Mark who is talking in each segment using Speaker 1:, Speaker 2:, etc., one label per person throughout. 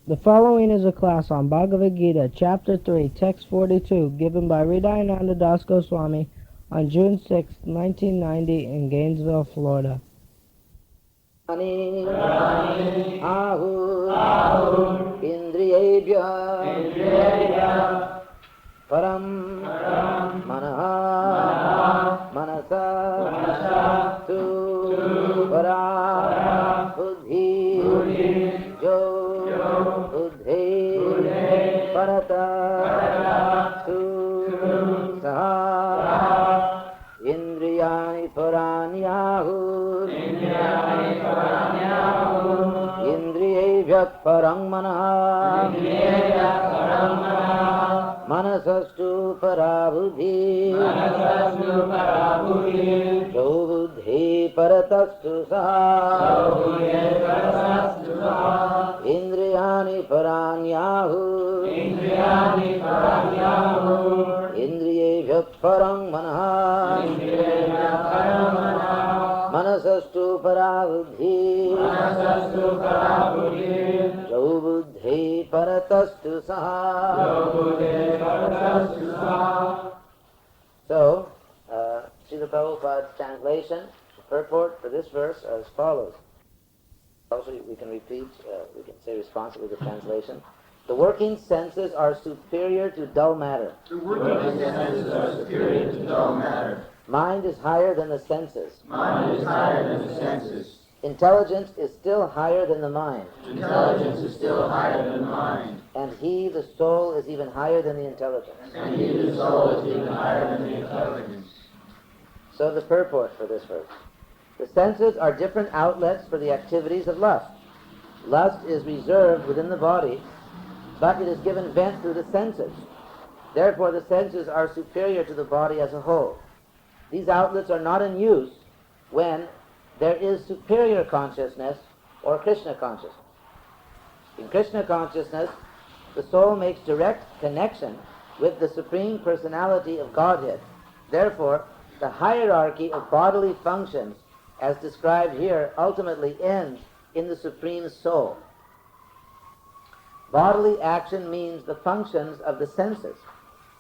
Speaker 1: The following is a class on Bhagavad Gita, Chapter 3, Text 42, given by H.D.Goswami on June 6, 1990 in Gainesville, Florida.
Speaker 2: Param Manaha Manasa Tu Para Buddhi Jo Buddhi Parata Tu Saha Indriyani Paranyahu Indriyevya Parang Manaha Manasastu Parabudhi Jo Buddhi Paratastu Saha Indriyani Paranyahu Indriyevya Parang Manaha Manasastu Parabudhi Jo Buddhi Paratastu Saha. So, Srila Prabhupada's translation, the purport for this verse as follows. Also, we can repeat, we can say responsibly the translation. The working senses are superior to dull matter.
Speaker 3: The working senses are superior to dull matter.
Speaker 2: Mind is higher than the senses.
Speaker 3: Mind is higher than the senses.
Speaker 2: Intelligence is still higher than the mind.
Speaker 3: Intelligence is still higher than the mind.
Speaker 2: And he, the soul, is even higher than the intelligence.
Speaker 3: And he, the soul, is even higher than the intelligence.
Speaker 2: So the purport for this verse. The senses are different outlets for the activities of lust. Lust is reserved within the body, but it is given vent through the senses. Therefore, the senses are superior to the body as a whole. These outlets are not in use when there is superior consciousness or Krishna consciousness. In Krishna consciousness, the soul makes direct connection with the Supreme Personality of Godhead. Therefore, the hierarchy of bodily functions, as described here, ultimately ends in the Supreme Soul. Bodily action means the functions of the senses,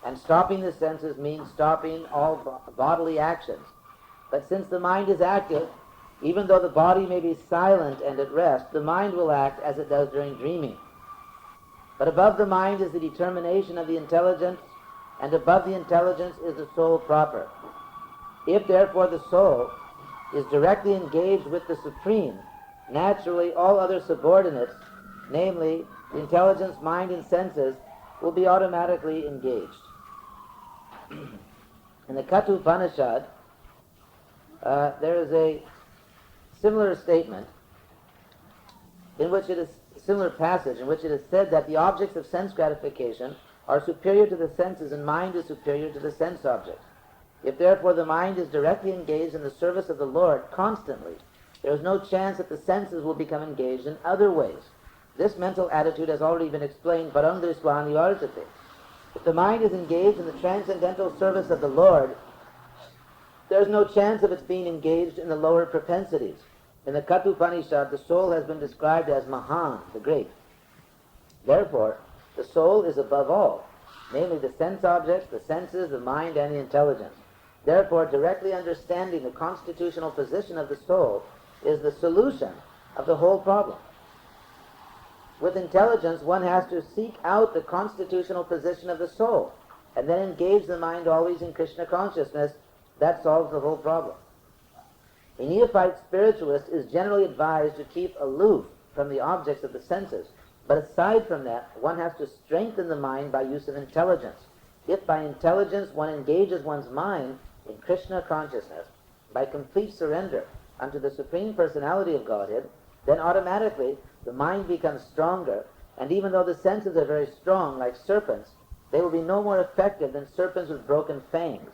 Speaker 2: and stopping the senses means stopping all bodily actions. But since the mind is active, even though the body may be silent and at rest, the mind will act as it does during dreaming. But above the mind is the determination of the intelligence, and above the intelligence is the soul proper. If therefore the soul is directly engaged with the Supreme, naturally all other subordinates, namely the intelligence, mind, and senses, will be automatically engaged. In the Katha Upanishad, there is a similar statement in which it is similar passage in which it is said that the objects of sense gratification are superior to the senses and mind is superior to the sense objects. If therefore the mind is directly engaged in the service of the Lord constantly, there is no chance that the senses will become engaged in other ways. This mental attitude has already been explained, Param Drisva Nivartate. If the mind is engaged in the transcendental service of the Lord, there is no chance of its being engaged in the lower propensities. In the Katha Upanishad, the soul has been described as Mahan, the great. Therefore, the soul is above all, namely the sense objects, the senses, the mind, and the intelligence. Therefore, directly understanding the constitutional position of the soul is the solution of the whole problem. With intelligence, one has to seek out the constitutional position of the soul, and then engage the mind always in Krishna consciousness. That solves the whole problem. A neophyte spiritualist is generally advised to keep aloof from the objects of the senses, but aside from that, one has to strengthen the mind by use of intelligence. If by intelligence one engages one's mind in Krishna consciousness, by complete surrender unto the Supreme Personality of Godhead, then automatically the mind becomes stronger, and even though the senses are very strong, like serpents, they will be no more effective than serpents with broken fangs.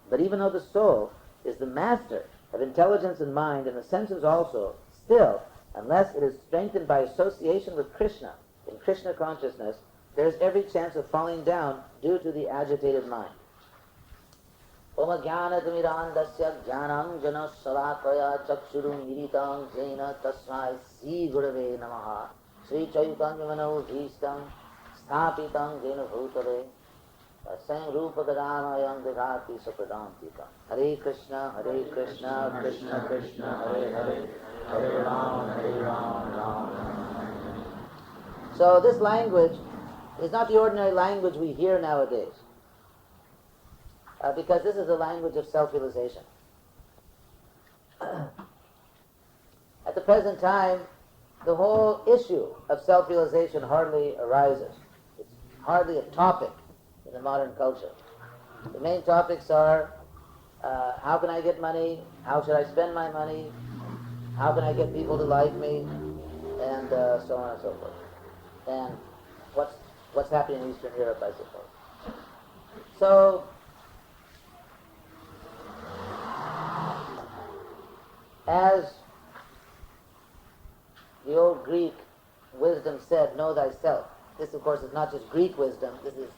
Speaker 2: But even though the soul is the master of intelligence and mind, and the senses also, still, unless it is strengthened by association with Krishna, in Krishna consciousness, there is every chance of falling down due to the agitated mind. Oma jnana timirandasya jnanam jana salakaya chakshurum iritam jena tasmai sri gurave namaha Sri Chaitanya Mano Bhishtam Sthapitam Jena Bhutale Sang Rupa Gadamayam Devati Sapradantika. Hare Krishna, Krishna Krishna, Hare Hare, Hare Rama, Rama Rama. So this language is not the ordinary language we hear nowadays, because this is a language of self-realization. At the present time, the whole issue of self-realization hardly arises. It's hardly a topic in the modern culture. The main topics are how can I get money, how should I spend my money, how can I get people to like me, and so on and so forth. And what's happening in Eastern Europe, I suppose. So, as the old Greek wisdom said, know thyself. This, of course, is not just Greek wisdom, this is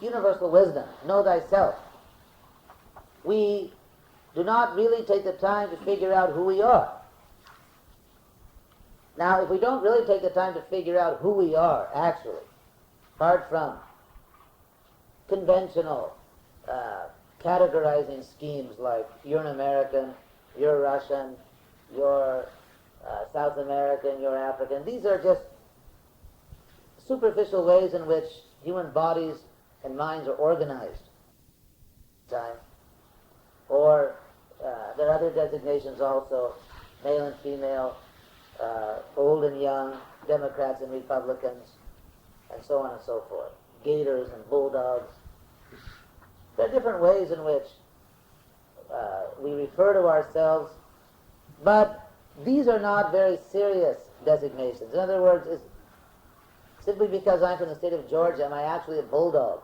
Speaker 2: universal wisdom. Know thyself. We do not really take the time to figure out who we are. Now, if we don't really take the time to figure out who we are, actually, apart from conventional categorizing schemes like you're an American, you're Russian, you're South American, you're African, these are just superficial ways in which human bodies and minds are organized. Or there are other designations also, male and female, old and young, Democrats and Republicans, and so on and so forth. Gators and bulldogs. There are different ways in which we refer to ourselves, but these are not very serious designations. In other words, simply because I'm from the state of Georgia, am I actually a bulldog?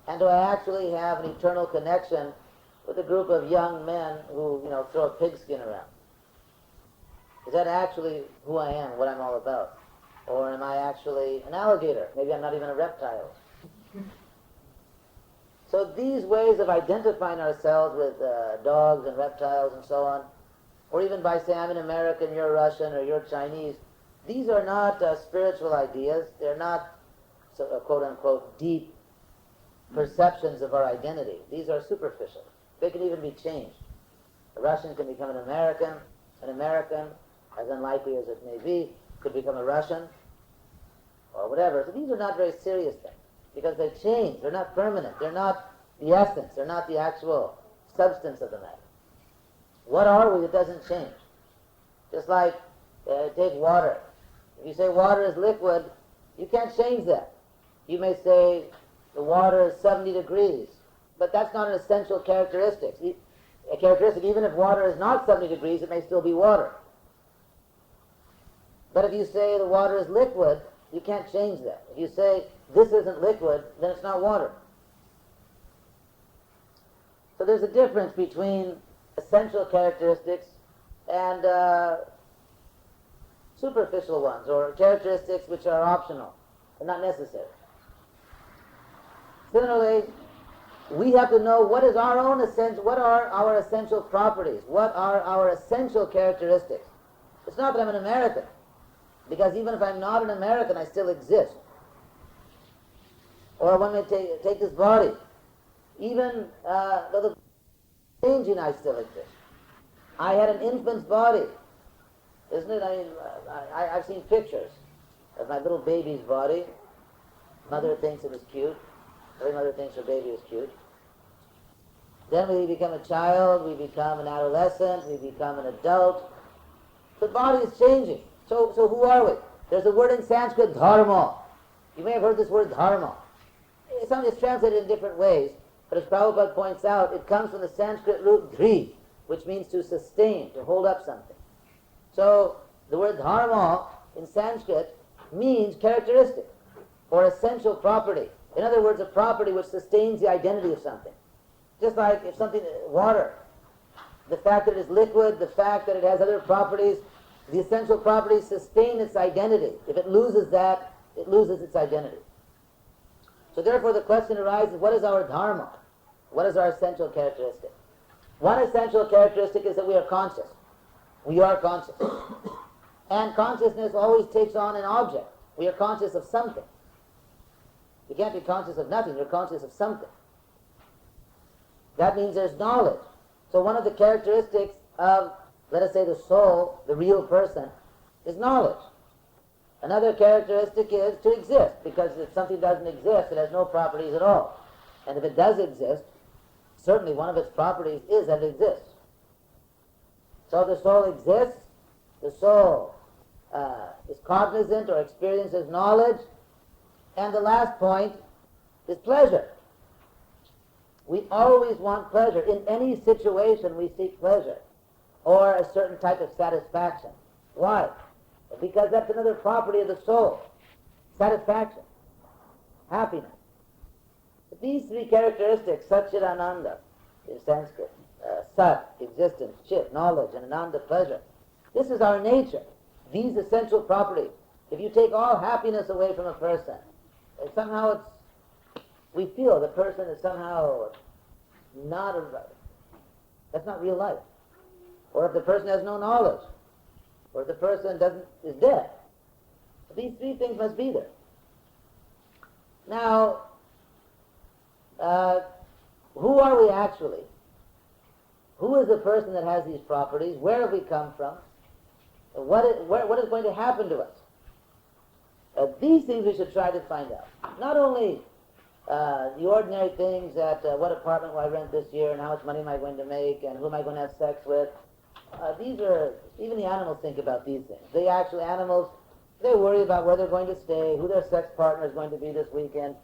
Speaker 2: And do I actually have an eternal connection with a group of young men who, throw a pigskin around? Is that actually who I am, what I'm all about? Or am I actually an alligator? Maybe I'm not even a reptile. So these ways of identifying ourselves with dogs and reptiles and so on, or even by saying I'm an American, you're Russian, or you're Chinese, these are not spiritual ideas. They're not, quote-unquote, deep perceptions of our identity. These are superficial. They can even be changed. A Russian can become an American, as unlikely as it may be, could become a Russian, or whatever. So these are not very serious things, because they change. They're not permanent. They're not the essence. They're not the actual substance of the matter. What are we? It doesn't change. Just like, take water. If you say water is liquid, you can't change that. You may say the water is 70 degrees, but that's not an essential characteristic. Even if water is not 70 degrees, it may still be water. But if you say the water is liquid, you can't change that. If you say this isn't liquid, then it's not water. So there's a difference between essential characteristics and superficial ones, or characteristics which are optional and not necessary. Similarly, we have to know what are our essential properties, what are our essential characteristics. It's not that I'm an American, because even if I'm not an American, I still exist. Or one may take this body. Even though the changing, I still exist. I had an infant's body, isn't it? I've seen pictures of my little baby's body. Mother thinks it was cute. Every mother thinks her baby is cute. Then we become a child, we become an adolescent, we become an adult. The body is changing. So who are we? There's a word in Sanskrit, dharma. You may have heard this word dharma. It's translated in different ways, but as Prabhupada points out, it comes from the Sanskrit root dhri, which means to sustain, to hold up something. So the word dharma in Sanskrit means characteristic or essential property. In other words, a property which sustains the identity of something. Just like if something, water, the fact that it is liquid, the fact that it has other properties, the essential properties sustain its identity. If it loses that, it loses its identity. So therefore the question arises, what is our dharma? What is our essential characteristic? One essential characteristic is that we are conscious. We are conscious. And consciousness always takes on an object. We are conscious of something. You can't be conscious of nothing, you're conscious of something. That means there's knowledge. So one of the characteristics of, let us say, the soul, the real person, is knowledge. Another characteristic is to exist, because if something doesn't exist, it has no properties at all. And if it does exist, certainly one of its properties is that it exists. So the soul exists, the soul is cognizant or experiences knowledge, and the last point is pleasure. We always want pleasure. In any situation we seek pleasure, or a certain type of satisfaction. Why? Because that's another property of the soul. Satisfaction. Happiness. These three characteristics, Satchidananda in Sanskrit, Sat, existence, Chit, knowledge, and Ananda, pleasure. This is our nature. These essential properties. If you take all happiness away from a person, somehow we feel the person is somehow not that's not real life. Or if the person has no knowledge, or if the person is dead. These three things must be there. Now, who are we actually? Who is the person that has these properties? Where have we come from? What is going to happen to us? These things we should try to find out. Not only the ordinary things that what apartment will I rent this year, and how much money am I going to make, and who am I going to have sex with. These are, even the animals think about these things. Animals, they worry about where they're going to stay, who their sex partner is going to be this weekend,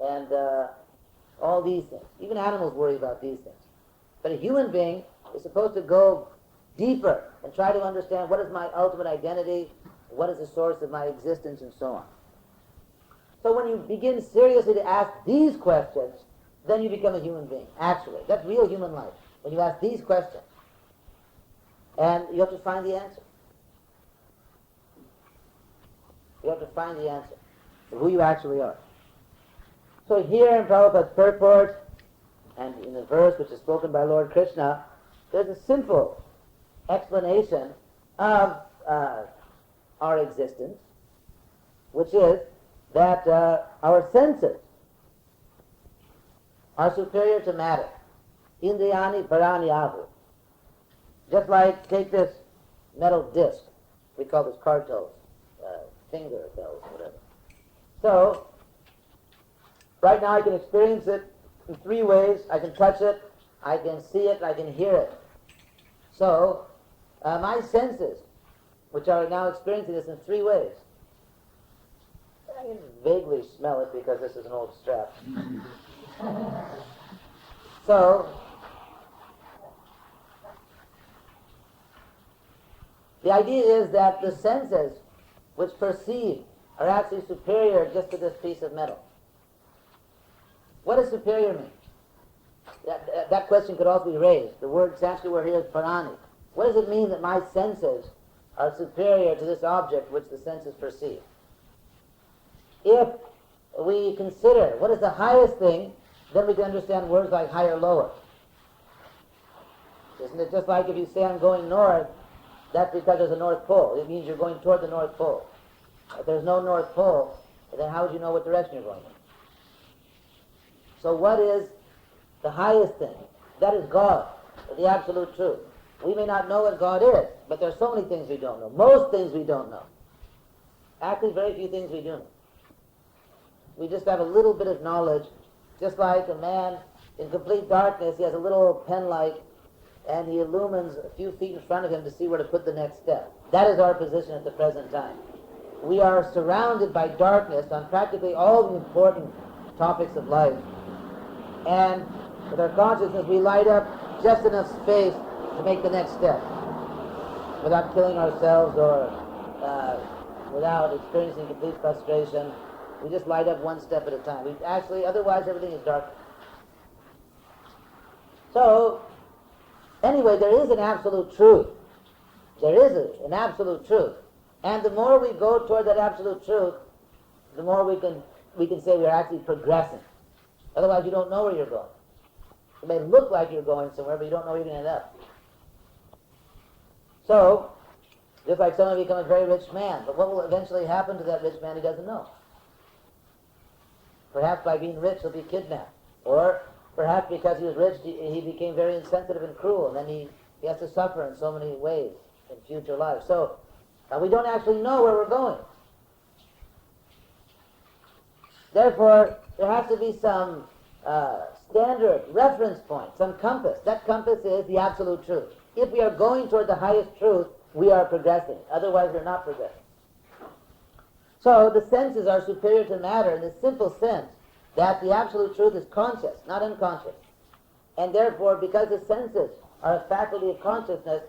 Speaker 2: and all these things. Even animals worry about these things. But a human being is supposed to go deeper and try to understand what is my ultimate identity, what is the source of my existence, and so on. So when you begin seriously to ask these questions, then you become a human being. Actually, that's real human life. When you ask these questions, and you have to find the answer. You have to find the answer of who you actually are. So here in Prabhupada's purport, and in the verse which is spoken by Lord Krishna, there's a simple explanation of our existence, which is that our senses are superior to matter. Indriyani parani ahu. Just like, take this metal disc, we call this card toes, finger bells, whatever. So, right now I can experience it in three ways. I can touch it, I can see it, I can hear it. So, my senses, which are now experiencing this in three ways. I can vaguely smell it because this is an old strap. So, the idea is that the senses which perceive are actually superior just to this piece of metal. What does superior mean? That question could also be raised. The word Sanskrit word here is parani. What does it mean that my senses are superior to this object which the senses perceive? If we consider what is the highest thing, then we can understand words like higher, lower. Isn't it just like if you say I'm going north, that's because there's a North Pole. It means you're going toward the North Pole. If there's no North Pole, then how would you know what direction you're going in? So what is the highest thing? That is God, the absolute truth. We may not know what God is, but there are so many things we don't know. Most things we don't know. Actually, very few things we do know. We just have a little bit of knowledge, just like a man in complete darkness, he has a little pen light, and he illumines a few feet in front of him to see where to put the next step. That is our position at the present time. We are surrounded by darkness on practically all the important topics of life. And with our consciousness, we light up just enough space to make the next step without killing ourselves or without experiencing complete frustration. We just light up one step at a time. Otherwise everything is dark. So, anyway, there is an absolute truth. There is an absolute truth. And the more we go toward that absolute truth, the more we can say we're actually progressing. Otherwise you don't know where you're going. It may look like you're going somewhere, but you don't know where you're going to end up. So, Just like someone becomes a very rich man, but what will eventually happen to that rich man he doesn't know. Perhaps by being rich he'll be kidnapped. Or perhaps because he was rich he became very insensitive and cruel, and then he has to suffer in so many ways in future life. So we don't actually know where we're going. Therefore, there has to be some standard reference point, some compass. That compass is the absolute truth. If we are going toward the highest truth, we are progressing. Otherwise, we're not progressing. So the senses are superior to matter in the simple sense that the absolute truth is conscious, not unconscious. And therefore, because the senses are a faculty of consciousness,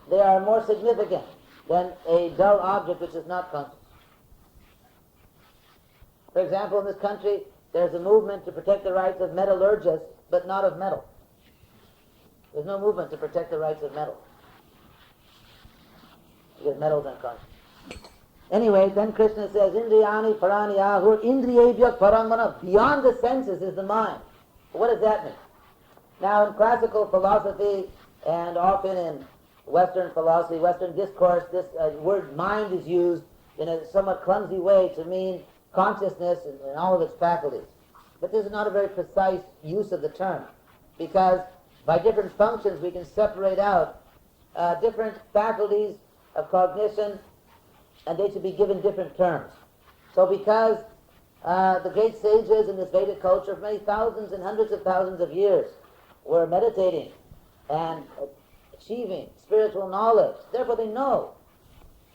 Speaker 2: they are more significant than a dull object which is not conscious. For example, in this country, there's a movement to protect the rights of metallurgists, but not of metal. There's no movement to protect the rights of metal, because metal is unconscious. Anyway, then Krishna says, Indriyani parani ahur indriyebhya paramana. Beyond the senses is the mind. What does that mean? Now, in classical philosophy and often in Western philosophy, Western discourse, this word mind is used in a somewhat clumsy way to mean consciousness and all of its faculties. But this is not a very precise use of the term, because by different functions we can separate out different faculties of cognition, and they should be given different terms. So because the great sages in this Vedic culture for many thousands and hundreds of thousands of years were meditating and achieving spiritual knowledge, therefore they know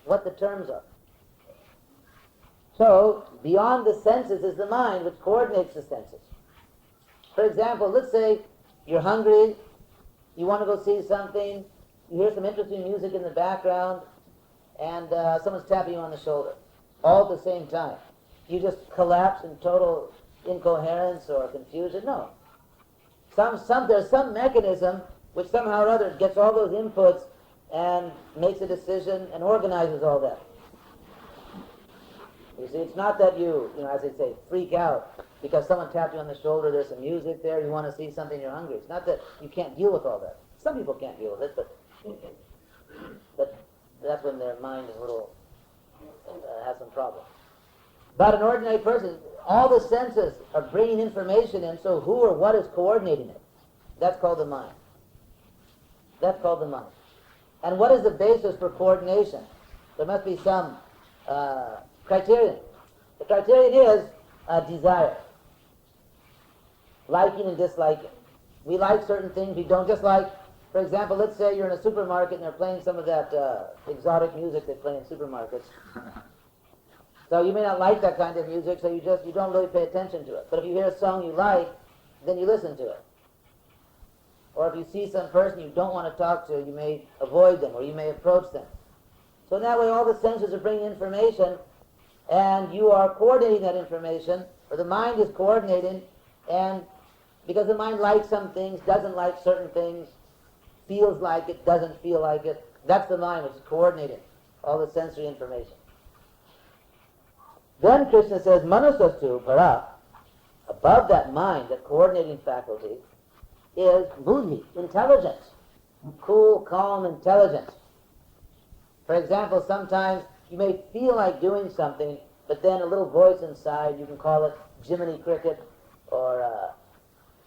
Speaker 2: what the terms are. So, beyond the senses is the mind, which coordinates the senses. For example, let's say you're hungry, you want to go see something, you hear some interesting music in the background, and someone's tapping you on the shoulder, all at the same time. You just collapse in total incoherence or confusion? No. There's some mechanism which somehow or other gets all those inputs and makes a decision and organizes all that. You see, it's not that you as they say, freak out because someone tapped you on the shoulder, there's some music there, you want to see something, you're hungry. It's not that you can't deal with all that. Some people can't deal with it, but that's when their mind is a little, has some problem. But an ordinary person, all the senses are bringing information in, so who or what is coordinating it? That's called the mind. That's called the mind. And what is the basis for coordination? There must be some criterion. The criterion is desire. Liking and disliking. We like certain things, we don't. Just like, for example, let's say you're in a supermarket and they're playing some of that exotic music they play in supermarkets. So you may not like that kind of music, so you don't really pay attention to it. But if you hear a song you like, then you listen to it. Or if you see some person you don't want to talk to, you may avoid them or you may approach them. So in that way all the senses are bringing information, and you are coordinating that information, or the mind is coordinating, and because the mind likes some things, doesn't like certain things, feels like it, doesn't feel like it, that's the mind which is coordinating all the sensory information. Then Krishna says, Manasastu para, above that mind, that coordinating faculty, is buddhi, intelligence, cool, calm intelligence. For example, sometimes you may feel like doing something, but then a little voice inside, you can call it Jiminy Cricket, or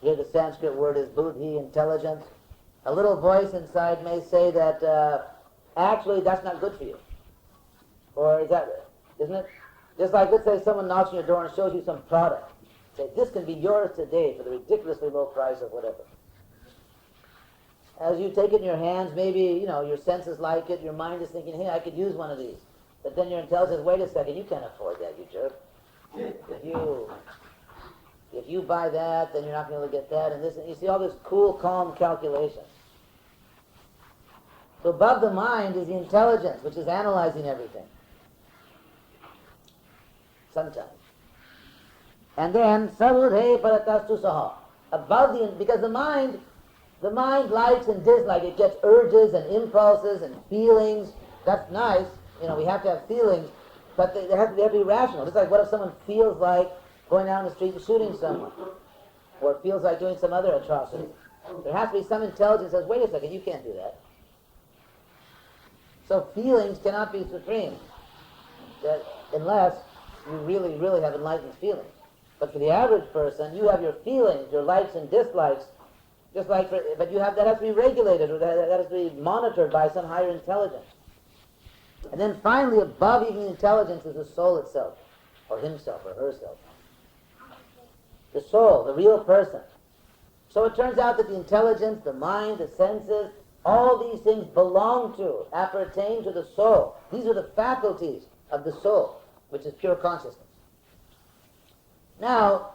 Speaker 2: here the Sanskrit word is buddhi, intelligence. A little voice inside may say that actually that's not good for you. Or isn't it? Just like, let's say someone knocks on your door and shows you some product. Say, this can be yours today for the ridiculously low price of whatever. As you take it in your hands, maybe, your senses like it, your mind is thinking, hey, I could use one of these. But then your intelligence says, wait a second, you can't afford that, you jerk. If you buy that, then you're not going to get that, and this. And you see all this cool, calm calculation. So above the mind is the intelligence, which is analyzing everything. Sometimes. And then, sarudhe paratastu saha. Above because the mind likes and dislikes. It gets urges and impulses and feelings. That's nice. We have to have feelings, but they have to be rational. It's like, what if someone feels like going down the street and shooting someone? Or feels like doing some other atrocity? There has to be some intelligence that says, wait a second, you can't do that. So feelings cannot be supreme unless you really, really have enlightened feelings. But for the average person, you have your feelings, your likes and dislikes, just like but that has to be regulated, or that has to be monitored by some higher intelligence. And then finally, above even intelligence is the soul itself, or himself, or herself. The soul, the real person. So it turns out that the intelligence, the mind, the senses, all these things belong to, appertain to the soul. These are the faculties of the soul, which is pure consciousness. Now,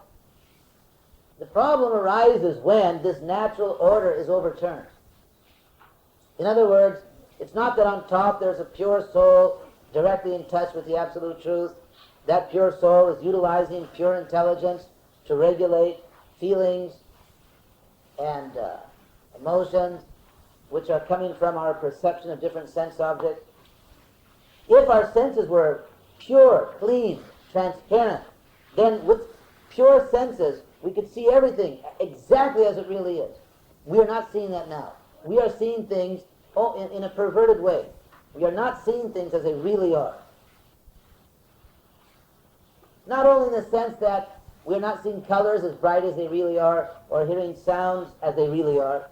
Speaker 2: the problem arises when this natural order is overturned. In other words, it's not that on top there's a pure soul directly in touch with the absolute truth. That pure soul is utilizing pure intelligence to regulate feelings and emotions which are coming from our perception of different sense objects. If our senses were pure, clean, transparent, then with pure senses we could see everything exactly as it really is. We are not seeing that now. We are seeing things in a perverted way. We are not seeing things as they really are. Not only in the sense that we are not seeing colors as bright as they really are, or hearing sounds as they really are.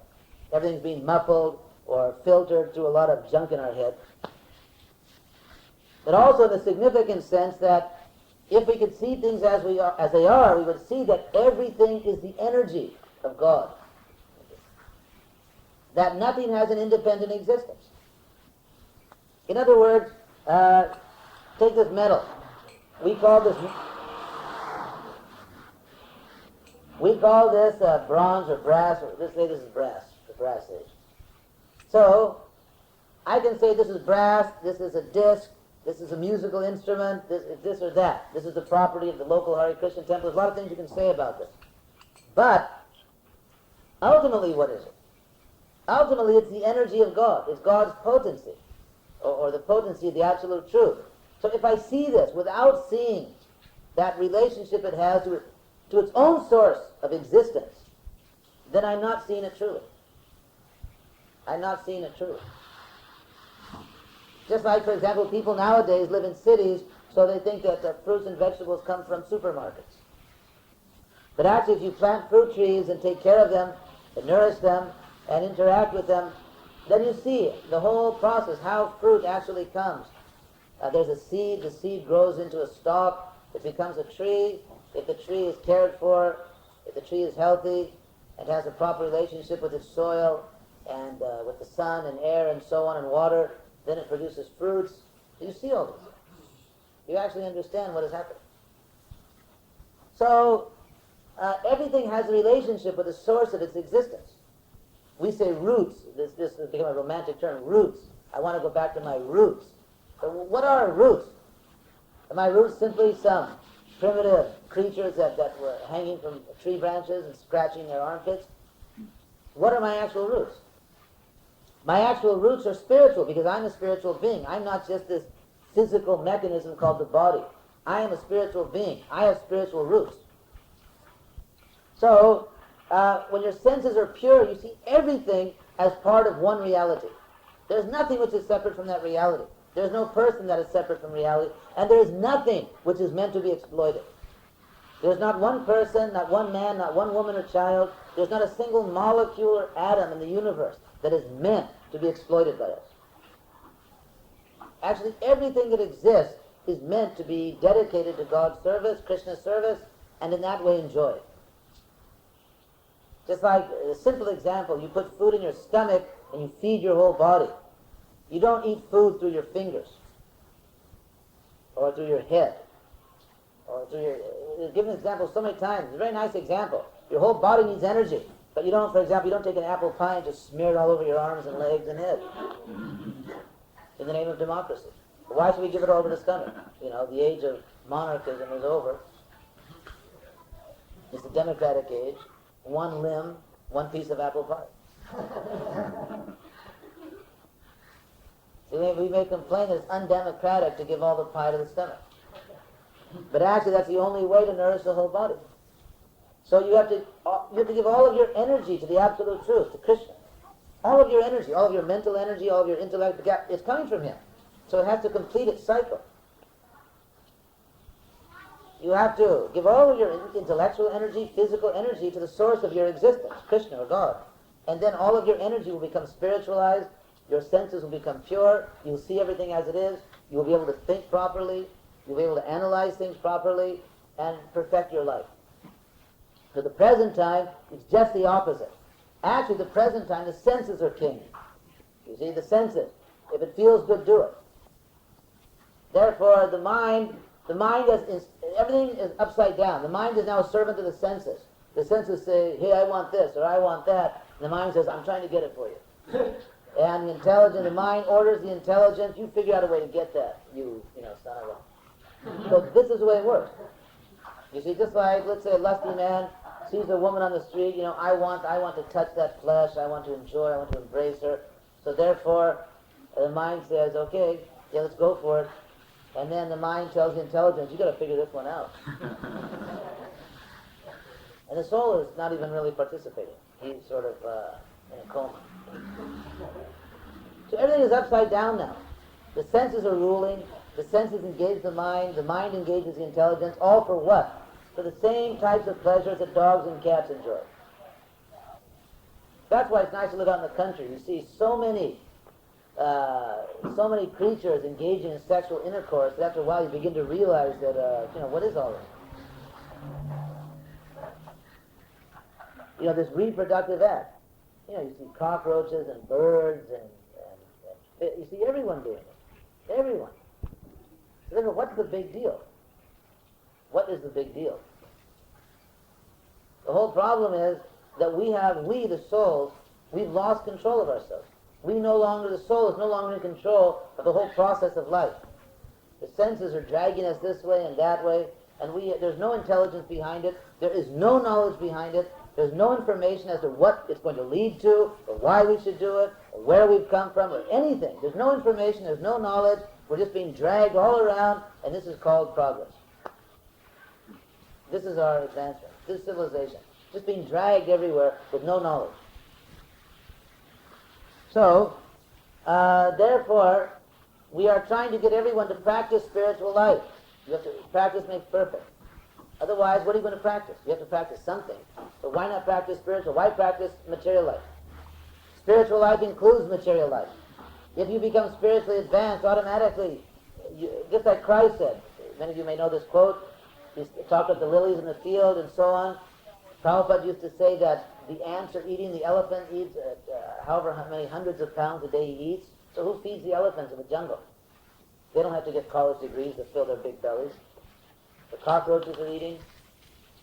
Speaker 2: Everything's being muffled or filtered through a lot of junk in our head. But also in the significant sense that if we could see things as they are, we would see that everything is the energy of God. That nothing has an independent existence. In other words, take this metal. We call this bronze or brass, or let's say this is brass, the brass age. So, I can say this is brass, this is a disc, this is a musical instrument, this or that. This is the property of the local Hare Krishna temple. There's a lot of things you can say about this. But, ultimately what is it? Ultimately it's the energy of God. It's God's potency, or the potency of the absolute truth. So if I see this without seeing that relationship it has to its own source of existence, then I'm not seeing it truly. I'm not seeing it truly. Just like, for example, people nowadays live in cities, so they think that the fruits and vegetables come from supermarkets. But actually, if you plant fruit trees and take care of them, and nourish them, and interact with them, then you see the whole process, how fruit actually comes. There's a seed, the seed grows into a stalk, it becomes a tree. If the tree is cared for, if the tree is healthy, and has a proper relationship with its soil, and with the sun and air and so on and water, then it produces fruits. You see all this. You actually understand what is happening. So, everything has a relationship with the source of its existence. We say roots. This has become a romantic term, roots. I want to go back to my roots. So what are roots? Are my roots simply some primitive creatures that were hanging from tree branches and scratching their armpits? What are my actual roots? My actual roots are spiritual, because I'm a spiritual being. I'm not just this physical mechanism called the body. I am a spiritual being. I have spiritual roots. So, when your senses are pure, you see everything as part of one reality. There's nothing which is separate from that reality. There's no person that is separate from reality, and there is nothing which is meant to be exploited. There's not one person, not one man, not one woman or child. There's not a single molecule or atom in the universe that is meant to be exploited by us. Actually, everything that exists is meant to be dedicated to God's service, Krishna's service, and in that way enjoyed. Just like a simple example, you put food in your stomach and you feed your whole body. You don't eat food through your fingers, or through your head, or through your... I've given an example so many times. It's a very nice example. Your whole body needs energy, but you don't, for example, you don't take an apple pie and just smear it all over your arms and legs and head in the name of democracy. Why should we give it all to the stomach? You know, the age of monarchism is over. It's the democratic age. One limb, one piece of apple pie. See, we may complain that it's undemocratic to give all the pie to the stomach. But actually that's the only way to nourish the whole body. So you have to give all of your energy to the absolute truth, to Krishna. All of your energy, all of your mental energy, all of your intellect, it's coming from him. So it has to complete its cycle. You have to give all of your intellectual energy, physical energy to the source of your existence, Krishna or God. And then all of your energy will become spiritualized, your senses will become pure, you'll see everything as it is, you'll be able to think properly, you'll be able to analyze things properly, and perfect your life. So the present time, it's just the opposite. Actually, the present time, the senses are king. You see, the senses. If it feels good, do it. Therefore, the mind everything is upside down. The mind is now a servant of the senses. The senses say, hey, I want this, or I want that. And the mind says, I'm trying to get it for you. And the mind orders the intelligence, you figure out a way to get that, you son of a... So this is the way it works. You see, just like, let's say a lusty man sees a woman on the street, I want to touch that flesh, I want to enjoy, I want to embrace her. So therefore, the mind says, okay, yeah, let's go for it. And then the mind tells the intelligence, you got to figure this one out. And the soul is not even really participating. He's sort of in a coma. So everything is upside down now. The senses are ruling, the senses engage the mind engages the intelligence, all for what? For the same types of pleasures that dogs and cats enjoy. That's why it's nice to live out in the country. You see so many creatures engaging in sexual intercourse that after a while you begin to realize that, what is all this? This reproductive act. You see cockroaches and birds and you see everyone doing it. Everyone. So then what's the big deal? What is the big deal? The whole problem is that we, the souls, we've lost control of ourselves. The soul is no longer in control of the whole process of life. The senses are dragging us this way and that way, and there's no intelligence behind it, there is no knowledge behind it, there's no information as to what it's going to lead to, or why we should do it, or where we've come from, or anything. There's no information, there's no knowledge, we're just being dragged all around, and this is called progress. This is our advancement, this is civilization. Just being dragged everywhere with no knowledge. So, therefore, we are trying to get everyone to practice spiritual life. You have to practice makes perfect. Otherwise, what are you going to practice? You have to practice something. So why not practice spiritual? Why practice material life? Spiritual life includes material life. If you become spiritually advanced, automatically, just like Christ said, many of you may know this quote, he talked about the lilies in the field and so on. Prabhupada used to say that the ants are eating, the elephant eats however many hundreds of pounds a day he eats. So who feeds the elephants in the jungle? They don't have to get college degrees to fill their big bellies. The cockroaches are eating,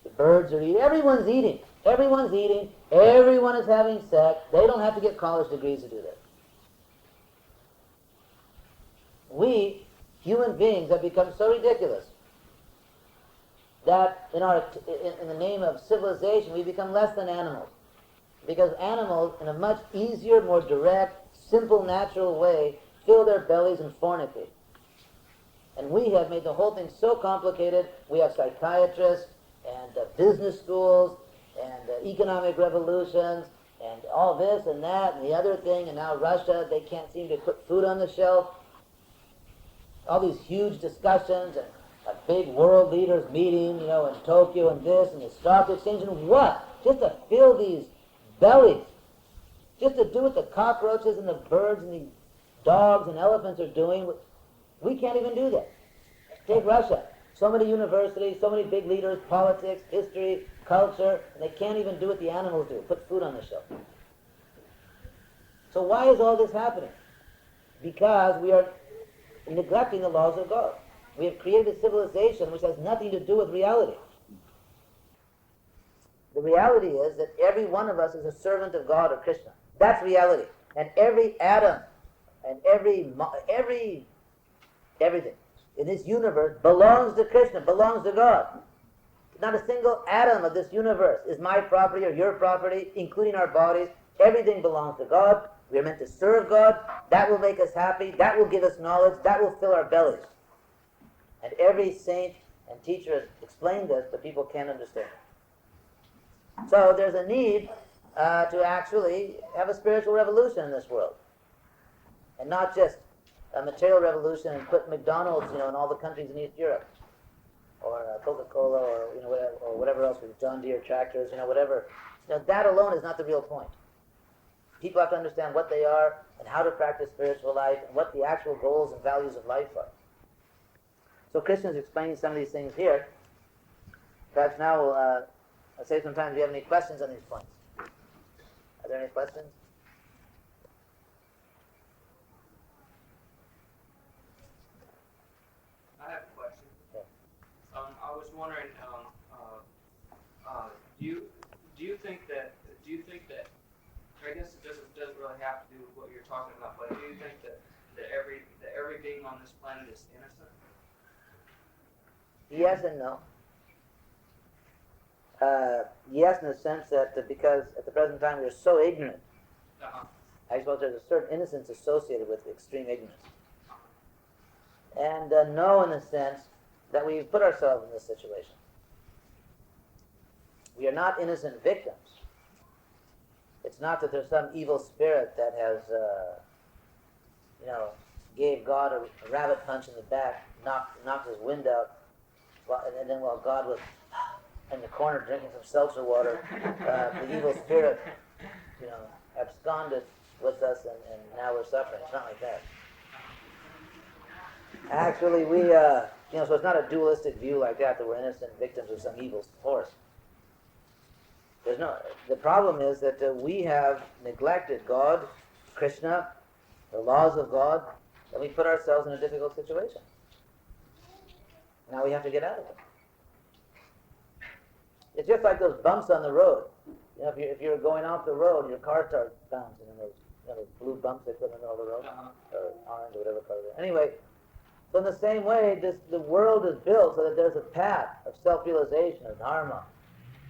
Speaker 2: the birds are eating, everyone's eating. Everyone's eating, everyone is having sex. They don't have to get college degrees to do that. We, human beings, have become so ridiculous that in the name of civilization, we become less than animals. Because animals, in a much easier, more direct, simple, natural way, fill their bellies and fornicate. And we have made the whole thing so complicated. We have psychiatrists and business schools and economic revolutions and all this and that and the other thing. And now Russia, they can't seem to put food on the shelf. All these huge discussions and a big world leaders meeting, in Tokyo and this and the stock exchange and what? Just to fill these bellies. Just to do what the cockroaches and the birds and the dogs and elephants are doing. We can't even do that. Take Russia. So many universities, so many big leaders, politics, history, culture, and they can't even do what the animals do, put food on the shelf. So why is all this happening? Because we are neglecting the laws of God. We have created a civilization which has nothing to do with reality. The reality is that every one of us is a servant of God or Krishna. That's reality. And every atom and everything in this universe belongs to Krishna, belongs to God. Not a single atom of this universe is my property or your property, including our bodies. Everything belongs to God. We are meant to serve God. That will make us happy. That will give us knowledge. That will fill our bellies. And every saint and teacher has explained this, but people can't understand. So there's a need to actually have a spiritual revolution in this world, and not just a material revolution and put McDonald's, in all the countries in East Europe, or Coca-Cola, or whatever else with John Deere tractors, whatever. That alone is not the real point. People have to understand what they are and how to practice spiritual life and what the actual goals and values of life are. So Krishna is explaining some of these things here. Perhaps now I'll save some time if you have any questions on these points. Are there any questions?
Speaker 4: I have a question.
Speaker 2: Yeah.
Speaker 4: I was wondering, do you think that I guess it doesn't really have to do with what you're talking about, but do you think that every being on this planet is innocent?
Speaker 2: Yes and no. Yes, in the sense that because at the present time we are so ignorant, I suppose there's a certain innocence associated with extreme ignorance. And no, in the sense that we've put ourselves in this situation. We are not innocent victims. It's not that there's some evil spirit that has, gave God a rabbit punch in the back, knocked his wind out, and then while God was in the corner drinking some seltzer water, the evil spirit, absconded with us, and now we're suffering. It's not like that. Actually, we, so it's not a dualistic view like that we're innocent victims of some evil force. The problem is that we have neglected God, Krishna, the laws of God, and we put ourselves in a difficult situation. Now we have to get out of it. It's just like those bumps on the road. If you're going off the road, your car starts bouncing, and those blue bumps they put in the middle of the road, or orange or whatever color. Anyway, so in the same way, the world is built so that there's a path of self-realization, of dharma,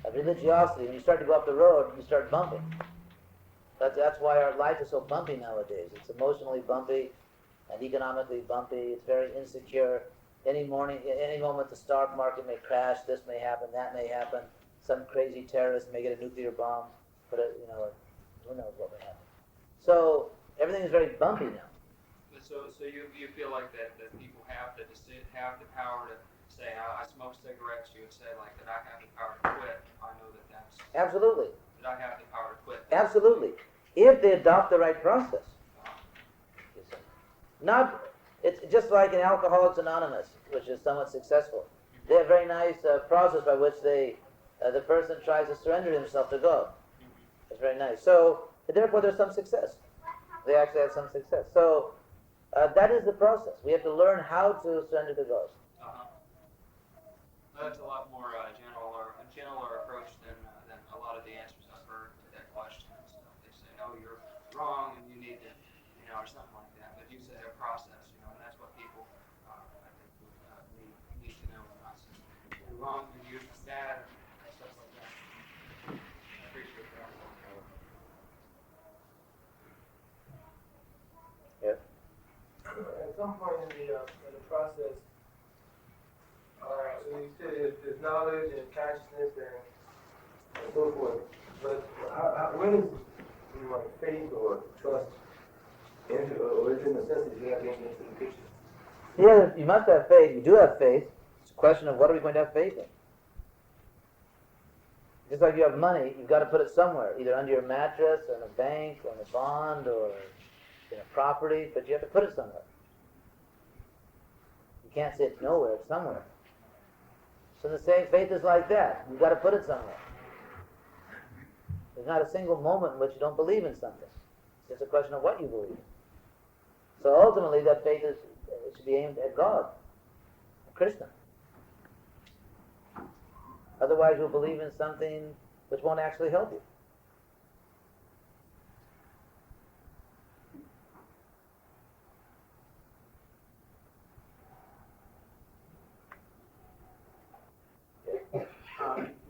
Speaker 2: of religiosity. When you start to go up the road, you start bumping. That's why our life is so bumpy nowadays. It's emotionally bumpy and economically bumpy. It's very insecure. Any moment the stock market may crash. This may happen. That may happen. Some crazy terrorist may get a nuclear bomb. Who knows what may happen. So everything is very bumpy now.
Speaker 4: So you feel like that people have the power to say, I smoke cigarettes. You would say like that I have the power to quit. I know that's
Speaker 2: Absolutely.
Speaker 4: That I have the power to quit.
Speaker 2: Absolutely. If they adopt the right process. It's just like in Alcoholics Anonymous, which is somewhat successful. They have a very nice process by which the person tries to surrender himself to God. It's very nice. So, therefore, there's some success. They actually have some success. So, that is the process. We have to learn how to surrender to God.
Speaker 4: That's a lot more gentler approach than a lot of the answers I've heard to that question and stuff. They say, "No, you're wrong, and you need to," or something like that. But you say a process, and that's what people, I think, need to know. Not saying you're wrong and you're bad and stuff like that. I appreciate that.
Speaker 2: Yes.
Speaker 5: At some point in the process, you said there's knowledge and consciousness and so forth. But when is faith or trust or is it necessity to have into the picture?
Speaker 2: Yeah, you must have faith. You do have faith. It's a question of what are we going to have faith in? Just like you have money, you've got to put it somewhere, either under your mattress, or in a bank, or in a bond, or in a property, but you have to put it somewhere. You can't say it's nowhere, it's somewhere. So the same faith is like that. You've got to put it somewhere. There's not a single moment in which you don't believe in something. It's just a question of what you believe in. So ultimately that faith should be aimed at God, Krishna. Otherwise you'll believe in something which won't actually help you.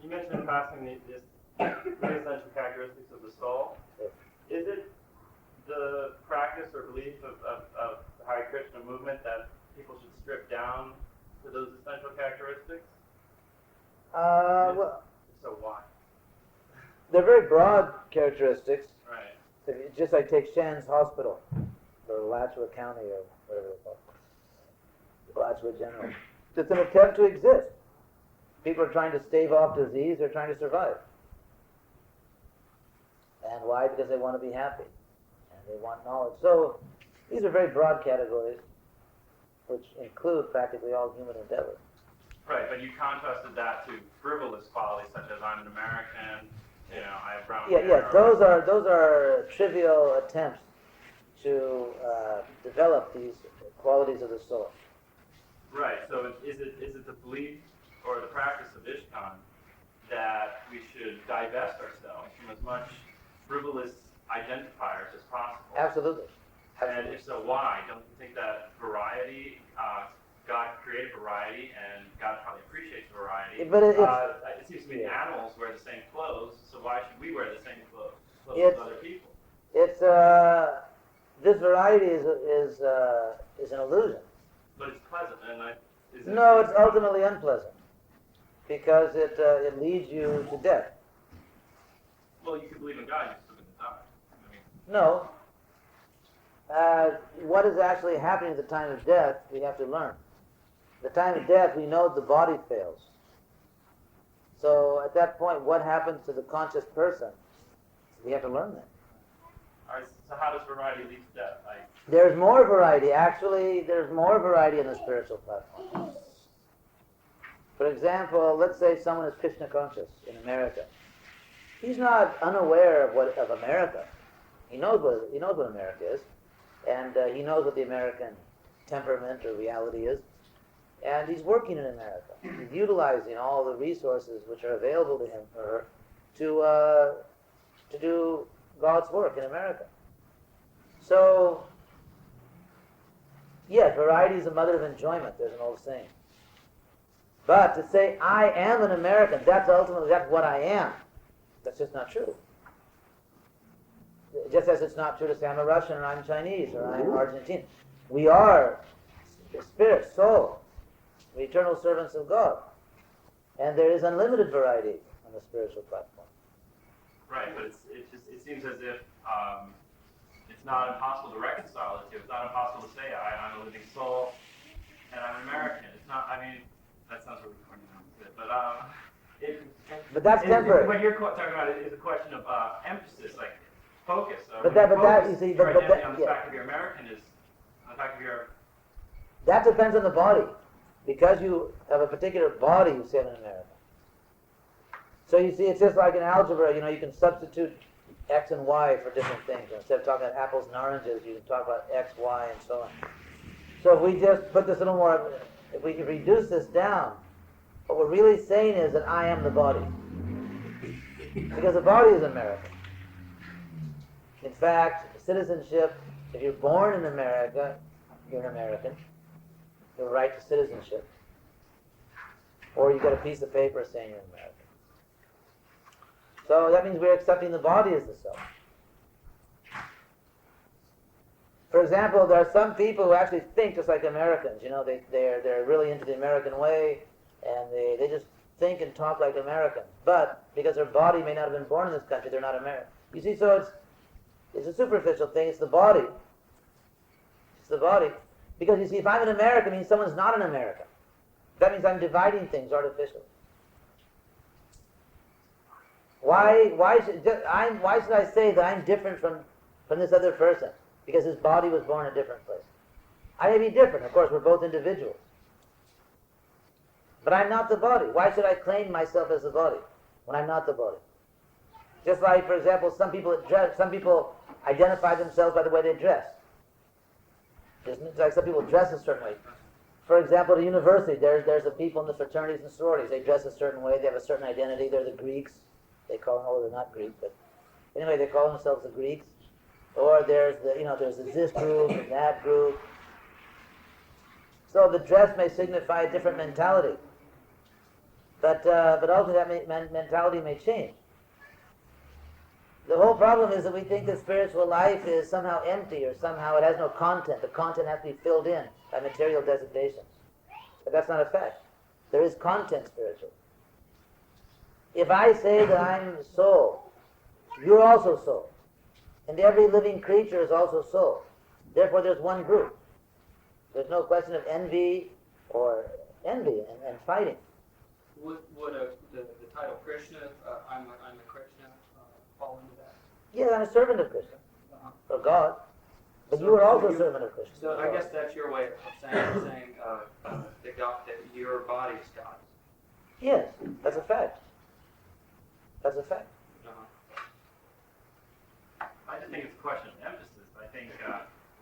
Speaker 6: You mentioned in passing the three essential characteristics of the soul.
Speaker 2: Yes.
Speaker 6: Is it the practice or belief of the Hare Krishna movement that people should strip down to those essential characteristics?
Speaker 2: Well,
Speaker 6: So why?
Speaker 2: they're very broad characteristics.
Speaker 6: Right.
Speaker 2: If you, just like take Shan's Hospital, or Alachua County, or whatever they call it, Alachua General. It's an attempt to exist. People are trying to stave off disease, they're trying to survive. And why? Because they want to be happy, and they want knowledge. So these are very broad categories, which include practically all human endeavor.
Speaker 6: Right, but you contrasted that to frivolous qualities such as I'm an American, you know, I have brown
Speaker 2: Yeah,
Speaker 6: hair.
Speaker 2: yes, those are trivial attempts to develop these qualities of the soul.
Speaker 6: Right, so is it the belief or the practice of ISKCON that we should divest ourselves from as much frivolous identifiers as possible?
Speaker 2: Absolutely.
Speaker 6: And if so, why? Don't you think that variety, God created variety, and God probably appreciates variety?
Speaker 2: But
Speaker 6: it seems to me animals wear the same clothes, so why should we wear the same clothes as other people?
Speaker 2: It's this variety is an illusion.
Speaker 6: But it's pleasant, and
Speaker 2: No, it's ultimately unpleasant because it leads you to death.
Speaker 6: Well, you can believe in God, you still going to die. I mean,
Speaker 2: No. What is actually happening at the time of death, we have to learn. At the time of death, we know the body fails. So at that point, what happens to the conscious person? We have to learn that.
Speaker 6: all right, so how does variety lead to death?
Speaker 2: There's more variety. Actually, there's more variety in the spiritual platform. For example, let's say someone is Krishna conscious in America. He's not unaware of America. He knows what America is, and he knows what the American temperament or reality is, and he's working in America. He's utilizing all the resources which are available to him or her to do God's work in America. So, yes, variety is the mother of enjoyment. There's an old saying. But to say I am an American, that's what I am. That's just not true. Just as it's not true to say I'm a Russian or I'm Chinese or I'm Argentine. We are spirit, soul, eternal servants of God. And there is unlimited variety on the spiritual platform.
Speaker 6: Right, but it seems as if it's not impossible to reconcile the two. It's not impossible to say I'm a living soul and I'm an American. It's not. I mean, that sounds really corny,
Speaker 2: but that's temporary.
Speaker 6: What you're talking about is a question of emphasis, like focus.
Speaker 2: On the fact
Speaker 6: of your American is on the fact of your.
Speaker 2: That depends on the body, because you have a particular body. You say I'm an American. So you see, it's just like in algebra. You can substitute X and Y for different things. Instead of talking about apples and oranges, you can talk about X, Y, and so on. So if we just put this a little more, if we can reduce this down, what we're really saying is that I am the body. Because the body is American. In fact, citizenship, if you're born in America, you're an American. You have a right to citizenship. Or you get a piece of paper saying you're an American. So that means we're accepting the body as the self. For example, there are some people who actually think just like Americans. They're really into the American way, and they just think and talk like Americans. But because their body may not have been born in this country, they're not American. You see, so it's a superficial thing. It's the body. It's the body. Because you see, if I'm an American, it means someone's not an American. That means I'm dividing things artificially. Why should I say that I'm different from this other person? Because his body was born in a different place. I may be different. Of course, we're both individuals. But I'm not the body. Why should I claim myself as the body when I'm not the body? Just like, for example, some people identify themselves by the way they dress. Just like some people dress a certain way. For example, at a university, there's the people in the fraternities and sororities. They dress a certain way. They have a certain identity. They're the Greeks. They call them, they're not Greek, but anyway, they call themselves the Greeks. Or there's this group and that group. So the dress may signify a different mentality. But ultimately that mentality may change. The whole problem is that we think that spiritual life is somehow empty or somehow it has no content. The content has to be filled in by material designations. But that's not a fact. There is content spiritual. If I say that I'm soul, You're also soul. And every living creature is also soul. Therefore, there's one group. There's no question of envy and fighting.
Speaker 4: Would the title Krishna, I'm a Krishna, fall into that?
Speaker 2: Yeah, I'm a servant of Krishna, or God. But
Speaker 4: So-
Speaker 2: you are
Speaker 4: so
Speaker 2: also a
Speaker 4: you-
Speaker 2: servant of Krishna.
Speaker 4: So I guess that's your way of saying that God, that your body is God.
Speaker 2: Yes, that's a fact. That's a fact.
Speaker 6: I just think it's a question of emphasis. I think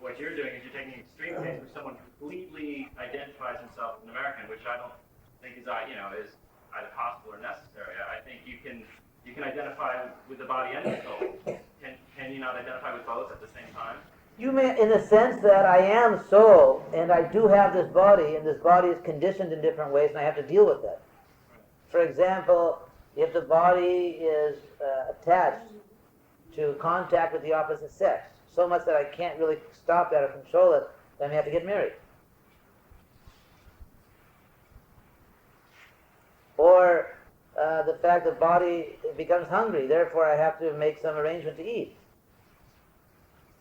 Speaker 6: what you're doing is you're taking an extreme case where someone completely identifies himself as an American, which I don't think is is either possible or necessary. I think you can identify with the body and the soul. Can you not identify with both at the same time?
Speaker 2: You may, in the sense that I am soul, and I do have this body, and this body is conditioned in different ways, and I have to deal with that. For example, if the body is attached to contact with the opposite sex, so much that I can't really stop that or control it, then I have to get married. Or the fact the body becomes hungry, therefore I have to make some arrangement to eat.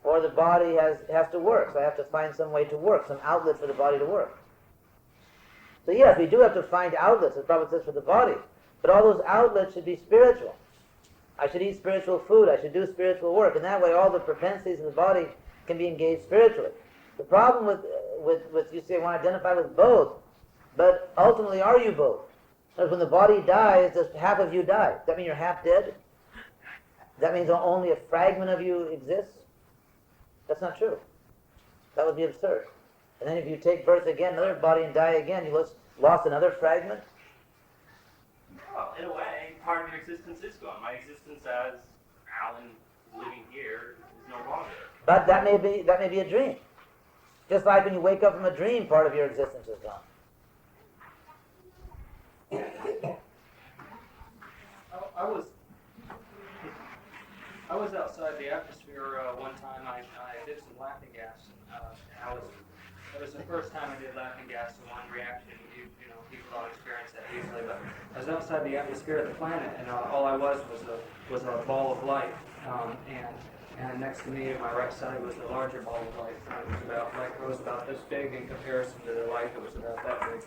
Speaker 2: Or the body has to work, so I have to find some way to work, some outlet for the body to work. So yes, we do have to find outlets, as Prabhupada says, for the body. But all those outlets should be spiritual. I should eat spiritual food, I should do spiritual work, and that way all the propensities in the body can be engaged spiritually. The problem with you say, I want to identify with both, but ultimately are you both? Because when the body dies, does half of you die? Does that mean you're half dead? That means only a fragment of you exists? That's not true. That would be absurd. And then if you take birth again, another body, and die again, you lost another fragment?
Speaker 6: Well, in a way, part of your existence is gone. My existence as Alan living here is no longer.
Speaker 2: But that may be a dream. Just like when you wake up from a dream, part of your existence is gone.
Speaker 4: I was outside the atmosphere one time. I did some laughing gas, and it was the first time I did laughing gas. So one reaction, people don't experience that usually. But I was outside the atmosphere of the planet, and all I was a ball of light. And next to me, on my right side, was the larger ball of light. It was about this big in comparison to the light that was about that big.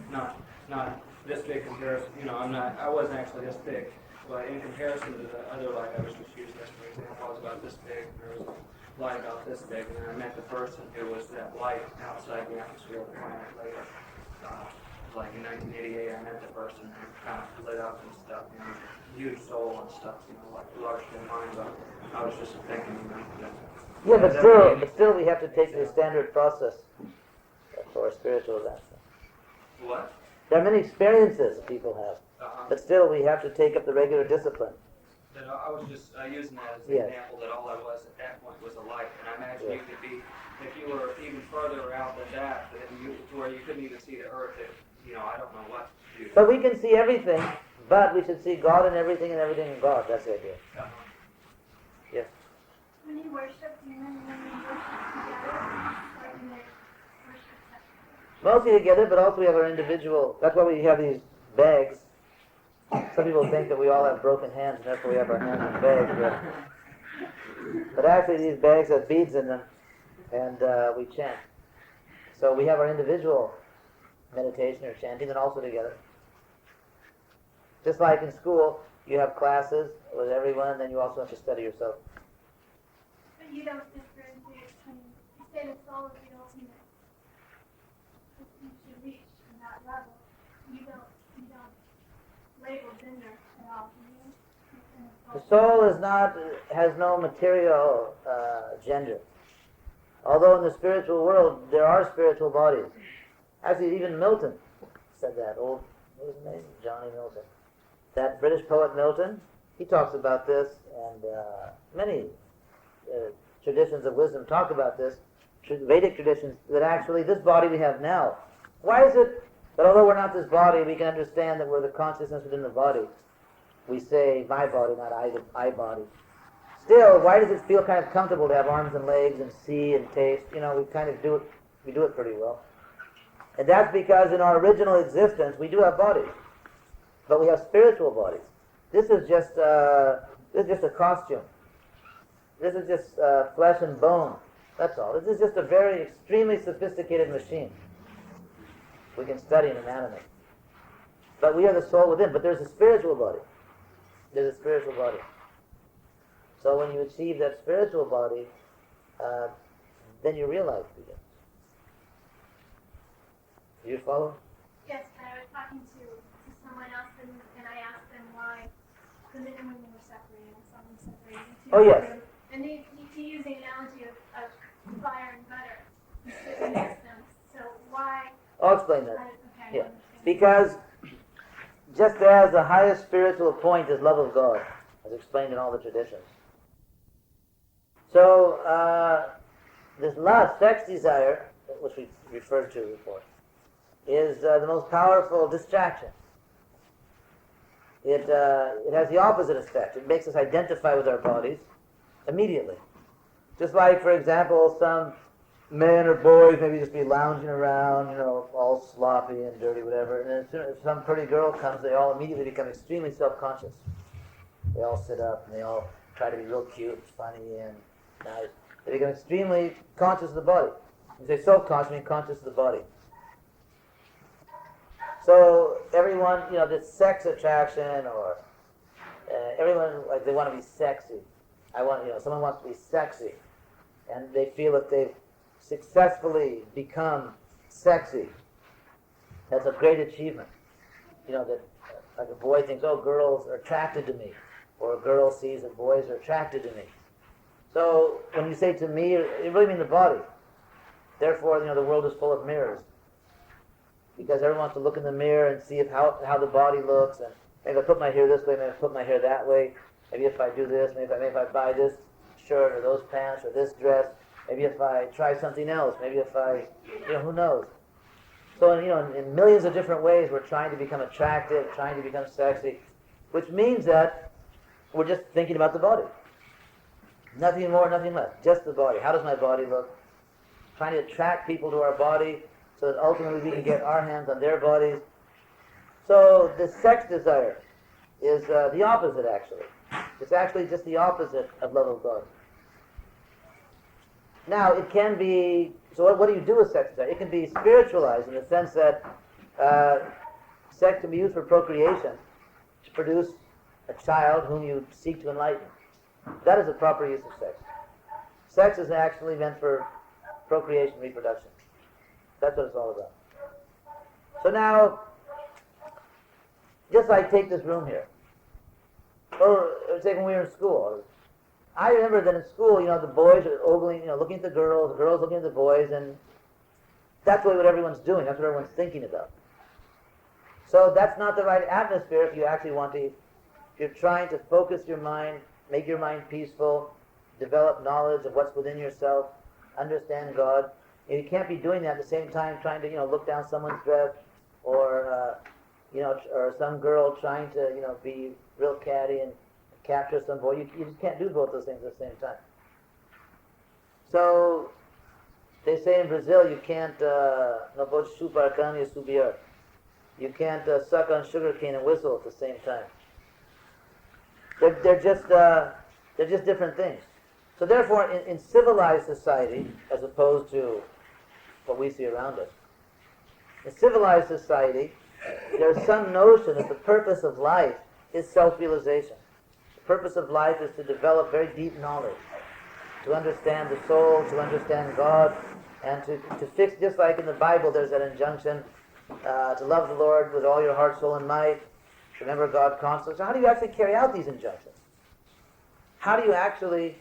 Speaker 4: Not this big comparison. I wasn't actually this big. But in comparison to the other light I was just using as for example, I was about this big, and there was a light about this big, and then I met the person who was that light outside the atmosphere of the planet later. Like in 1988, I met the person who kind of lit up and stuff, huge soul and stuff, like larger than mine, but I was just thinking,
Speaker 2: Yeah, but still we have to take the standard process for spiritual advancement.
Speaker 4: What?
Speaker 2: There are many experiences people have. But still, we have to take up the regular discipline.
Speaker 4: But I was just using that as an example that all I was at that point was a light. And I imagine you could be, if you were even further out than that, to where you couldn't even see the earth, I don't know what to do.
Speaker 2: But we can see everything, but we should see God in everything and everything in God. That's the idea. Yes.
Speaker 7: When you worship, do you mean when you worship together, or do you worship separately?
Speaker 2: Mostly together, but also we have our individual, that's why we have these bags. Some people think that we all have broken hands and therefore we have our hands in bags. But actually these bags have beads in them and we chant. So we have our individual meditation or chanting and also together. Just like in school, you have classes with everyone, then you also have to study yourself.
Speaker 7: But you don't differentiate between, you say the soul is the ultimate. You should reach that level. You don't label gender at all, do you?
Speaker 2: The soul has no material gender. Although in the spiritual world, there are spiritual bodies. Actually, even Milton said that. What was his name? Johnny Milton. That British poet Milton, he talks about this, and many traditions of wisdom talk about this, Vedic traditions, that actually this body we have now, why is it that although we're not this body, we can understand that we're the consciousness within the body? We say, my body, not I body. Still, why does it feel kind of comfortable to have arms and legs and see and taste? We kind of do it pretty well. And that's because in our original existence, we do have bodies. But we have spiritual bodies. This is just a costume. This is just flesh and bone. That's all. This is just a very extremely sophisticated machine. We can study in anatomy. But we are the soul within. But there's a spiritual body. There's a spiritual body. So when you achieve that spiritual body, then your real life begins. Do you follow?
Speaker 7: Yes, I was talking to someone else, and I asked them why the men and women were separated, and some separated into
Speaker 2: Oh, yes.
Speaker 7: groups. And he used the analogy of fire and butter. It makes them. So why?
Speaker 2: I'll explain that.
Speaker 7: Okay.
Speaker 2: Yeah. Because just as the highest spiritual point is love of God, as explained in all the traditions. So this lust, sex desire, which we referred to before, is the most powerful distraction. It has the opposite effect. It makes us identify with our bodies immediately. Just like, for example, some men or boys maybe just be lounging around, all sloppy and dirty, whatever, and then as soon as some pretty girl comes, they all immediately become extremely self-conscious. They all sit up and they all try to be real cute and funny and nice. They become extremely conscious of the body. You say self-conscious, I mean conscious of the body. So everyone, this sex attraction, or everyone, like, they want to be sexy. Someone wants to be sexy, and they feel that they've successfully become sexy. That's a great achievement. That like a boy thinks, oh, girls are attracted to me, or a girl sees that boys are attracted to me. So when you say to me, you really mean the body. Therefore, the world is full of mirrors. Because everyone wants to look in the mirror and see how the body looks, and maybe I put my hair this way, maybe I put my hair that way, maybe if I do this, maybe if I buy this shirt or those pants or this dress, maybe if I try something else, maybe if I, who knows. So, in millions of different ways, we're trying to become attractive, trying to become sexy, which means that we're just thinking about the body. Nothing more, nothing less, just the body. How does my body look? Trying to attract people to our body, so that ultimately we can get our hands on their bodies. So the sex desire is the opposite, actually. It's actually just the opposite of love of God. Now, it can be, so what do you do with sex desire? It can be spiritualized in the sense that sex can be used for procreation to produce a child whom you seek to enlighten. That is the proper use of sex. Sex is actually meant for procreation, reproduction. That's what it's all about. So now, just like take this room here, or say when we were in school. I remember that in school, the boys are ogling, looking at the girls looking at the boys, and that's what everyone's doing. That's what everyone's thinking about. So that's not the right atmosphere if you actually want to. If you're trying to focus your mind, make your mind peaceful, develop knowledge of what's within yourself, understand God. And you can't be doing that at the same time trying to, look down someone's dress, or, or some girl trying to, be real catty and capture some boy. You just can't do both those things at the same time. So they say in Brazil you can't, no pode chupar cana e subiar. You can't suck on sugar cane and whistle at the same time. They're just different things. So therefore, in civilized society, as opposed to what we see around us, in civilized society, there's some notion that the purpose of life is self-realization. The purpose of life is to develop very deep knowledge, to understand the soul, to understand God, and to fix, just like in the Bible there's that injunction, to love the Lord with all your heart, soul, and might, to remember God constantly. So how do you actually carry out these injunctions? How do you actually...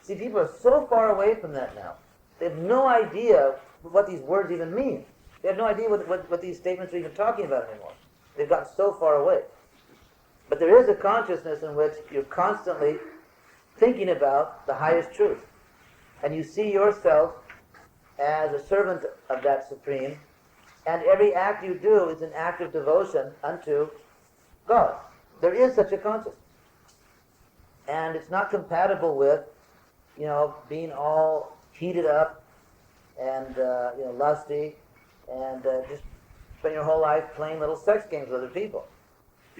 Speaker 2: See, people are so far away from that now. They have no idea what these words even mean. They have no idea what these statements are even talking about anymore. They've gotten so far away. But there is a consciousness in which you're constantly thinking about the highest truth. And you see yourself as a servant of that Supreme, and every act you do is an act of devotion unto God. There is such a consciousness. And it's not compatible with being all heated up and, lusty and just spend your whole life playing little sex games with other people.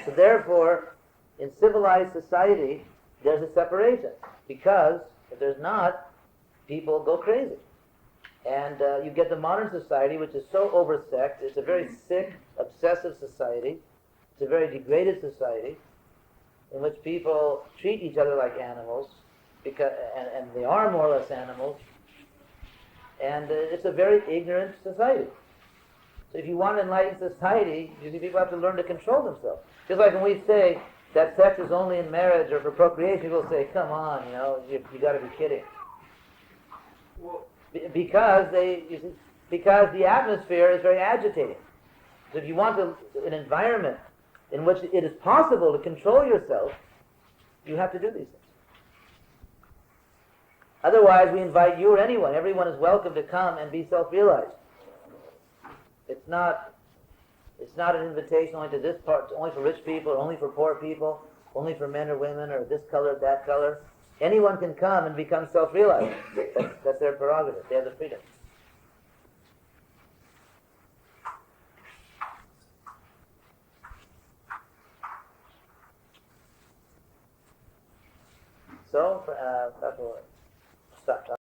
Speaker 2: So therefore, in civilized society, there's a separation. Because if there's not, people go crazy. And you get the modern society, which is so oversexed. It's a very sick, obsessive society. It's a very degraded society in which people treat each other like animals, and they are more or less animals. And it's a very ignorant society. So if you want an enlightened society, usually people have to learn to control themselves. Just like when we say that sex is only in marriage or for procreation, people say, come on, you got to be kidding. Because the atmosphere is very agitating. So if you want an environment in which it is possible to control yourself, you have to do these things. Otherwise, we invite you or anyone. Everyone is welcome to come and be self-realized. It's not an invitation only to this part, only for rich people, or only for poor people, only for men or women, or this color, that color. Anyone can come and become self-realized. That's their prerogative. They have the freedom. So, stop.